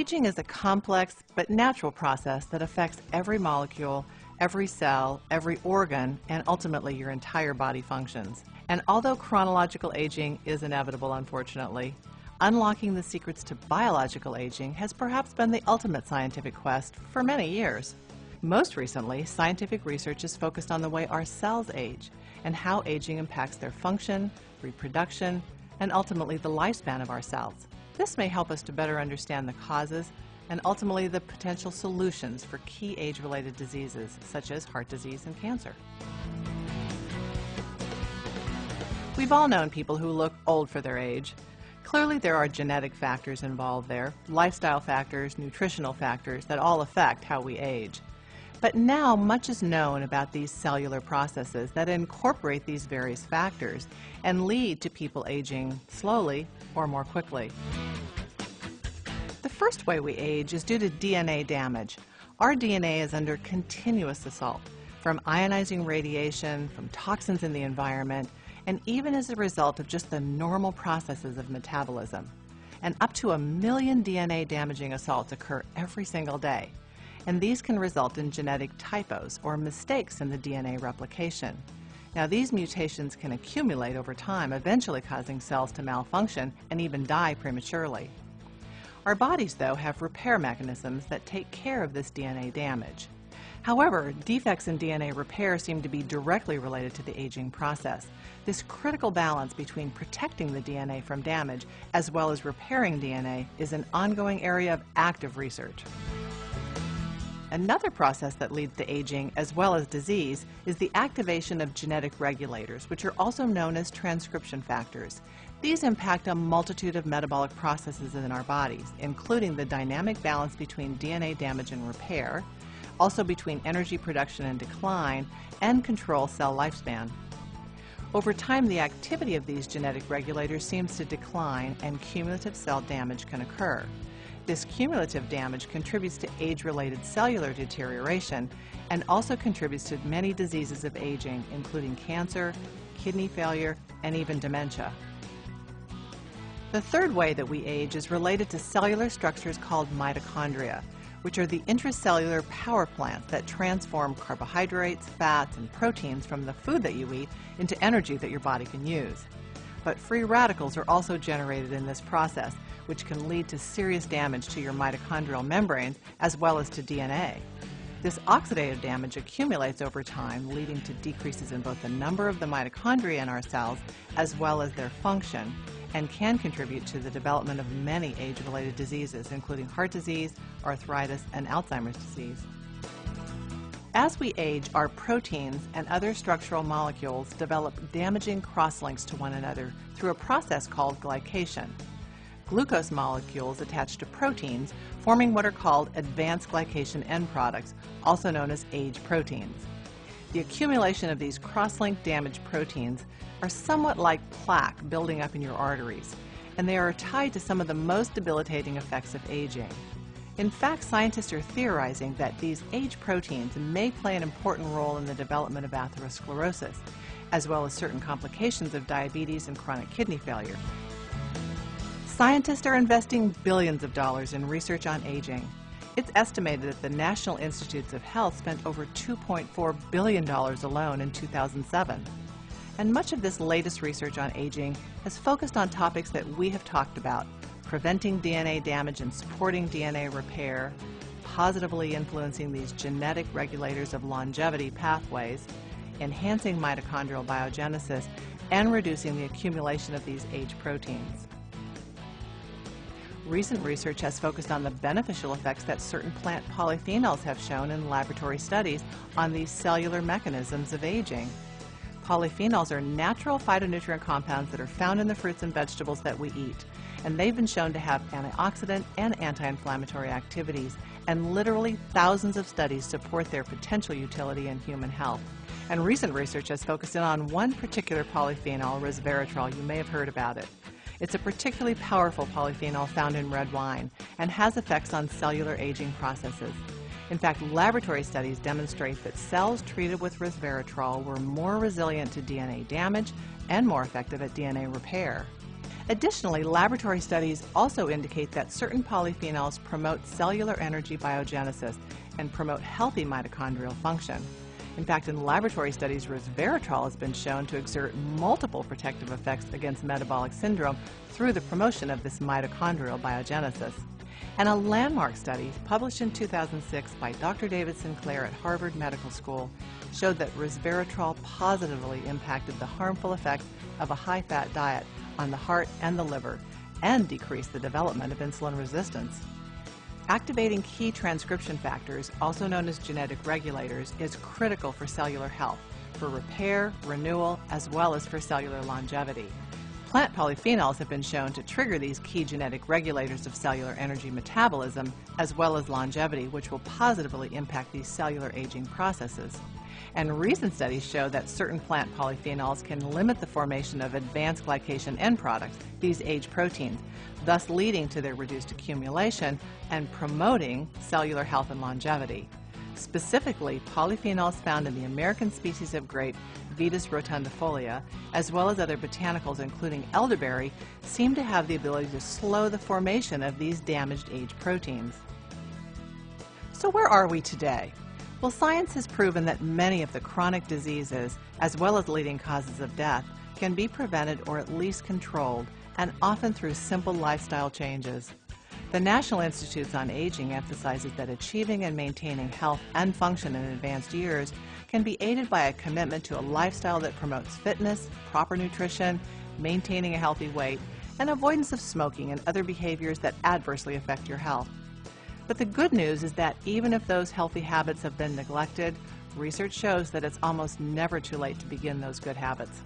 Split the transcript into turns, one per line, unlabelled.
Aging is a complex but natural process that affects every molecule, every cell, every organ, and ultimately your entire body functions. And although chronological aging is inevitable, unfortunately, unlocking the secrets to biological aging has perhaps been the ultimate scientific quest for many years. Most recently, scientific research is focused on the way our cells age and how aging impacts their function, reproduction, and ultimately the lifespan of our cells. This may help us to better understand the causes and ultimately the potential solutions for key age-related diseases such as heart disease and cancer. We've all known people who look old for their age. Clearly there are genetic factors involved there, lifestyle factors, nutritional factors that all affect how we age. But now much is known about these cellular processes that incorporate these various factors and lead to people aging slowly or more quickly. The first way we age is due to DNA damage. Our DNA is under continuous assault from ionizing radiation, from toxins in the environment, and even as a result of just the normal processes of metabolism. And up to 1 million DNA damaging assaults occur every single day. And these can result in genetic typos or mistakes in the DNA replication. Now these mutations can accumulate over time, eventually causing cells to malfunction and even die prematurely. Our bodies, though, have repair mechanisms that take care of this DNA damage. However, defects in DNA repair seem to be directly related to the aging process. This critical balance between protecting the DNA from damage as well as repairing DNA is an ongoing area of active research. Another process that leads to aging as well as disease is the activation of genetic regulators, which are also known as transcription factors. These impact a multitude of metabolic processes in our bodies, including the dynamic balance between DNA damage and repair, also between energy production and decline, and control cell lifespan. Over time, the activity of these genetic regulators seems to decline and cumulative cell damage can occur. This cumulative damage contributes to age-related cellular deterioration and also contributes to many diseases of aging, including cancer, kidney failure, and even dementia. The third way that we age is related to cellular structures called mitochondria, which are the intracellular power plants that transform carbohydrates, fats, and proteins from the food that you eat into energy that your body can use. But free radicals are also generated in this process, which can lead to serious damage to your mitochondrial membranes as well as to DNA. This oxidative damage accumulates over time, leading to decreases in both the number of the mitochondria in our cells as well as their function, and can contribute to the development of many age-related diseases, including heart disease, arthritis, and Alzheimer's disease. As we age, our proteins and other structural molecules develop damaging crosslinks to one another through a process called glycation. Glucose molecules attach to proteins, forming what are called advanced glycation end products, also known as age proteins. The accumulation of these cross-linked damaged proteins are somewhat like plaque building up in your arteries, and they are tied to some of the most debilitating effects of aging. In fact, scientists are theorizing that these age proteins may play an important role in the development of atherosclerosis, as well as certain complications of diabetes and chronic kidney failure. Scientists are investing billions of dollars in research on aging. It's estimated that the National Institutes of Health spent over $2.4 billion alone in 2007. And much of this latest research on aging has focused on topics that we have talked about: preventing DNA damage and supporting DNA repair, positively influencing these genetic regulators of longevity pathways, enhancing mitochondrial biogenesis, and reducing the accumulation of these age proteins. Recent research has focused on the beneficial effects that certain plant polyphenols have shown in laboratory studies on these cellular mechanisms of aging. Polyphenols are natural phytonutrient compounds that are found in the fruits and vegetables that we eat, and they've been shown to have antioxidant and anti-inflammatory activities, and literally thousands of studies support their potential utility in human health. And recent research has focused in on one particular polyphenol, resveratrol. You may have heard about it. It's a particularly powerful polyphenol found in red wine and has effects on cellular aging processes. In fact, laboratory studies demonstrate that cells treated with resveratrol were more resilient to DNA damage and more effective at DNA repair. Additionally, laboratory studies also indicate that certain polyphenols promote cellular energy biogenesis and promote healthy mitochondrial function. In fact, in laboratory studies, resveratrol has been shown to exert multiple protective effects against metabolic syndrome through the promotion of this mitochondrial biogenesis. And a landmark study published in 2006 by Dr. David Sinclair at Harvard Medical School showed that resveratrol positively impacted the harmful effects of a high-fat diet on the heart and the liver and decreased the development of insulin resistance. Activating key transcription factors, also known as genetic regulators, is critical for cellular health, for repair, renewal, as well as for cellular longevity. Plant polyphenols have been shown to trigger these key genetic regulators of cellular energy metabolism, as well as longevity, which will positively impact these cellular aging processes. And recent studies show that certain plant polyphenols can limit the formation of advanced glycation end products, these age proteins, thus leading to their reduced accumulation and promoting cellular health and longevity. Specifically, polyphenols found in the American species of grape, Vitis rotundifolia, as well as other botanicals including elderberry, seem to have the ability to slow the formation of these damaged age proteins. So where are we today? Well, science has proven that many of the chronic diseases, as well as leading causes of death, can be prevented or at least controlled, and often through simple lifestyle changes. The National Institutes on Aging emphasizes that achieving and maintaining health and function in advanced years can be aided by a commitment to a lifestyle that promotes fitness, proper nutrition, maintaining a healthy weight, and avoidance of smoking and other behaviors that adversely affect your health. But the good news is that even if those healthy habits have been neglected, research shows that it's almost never too late to begin those good habits.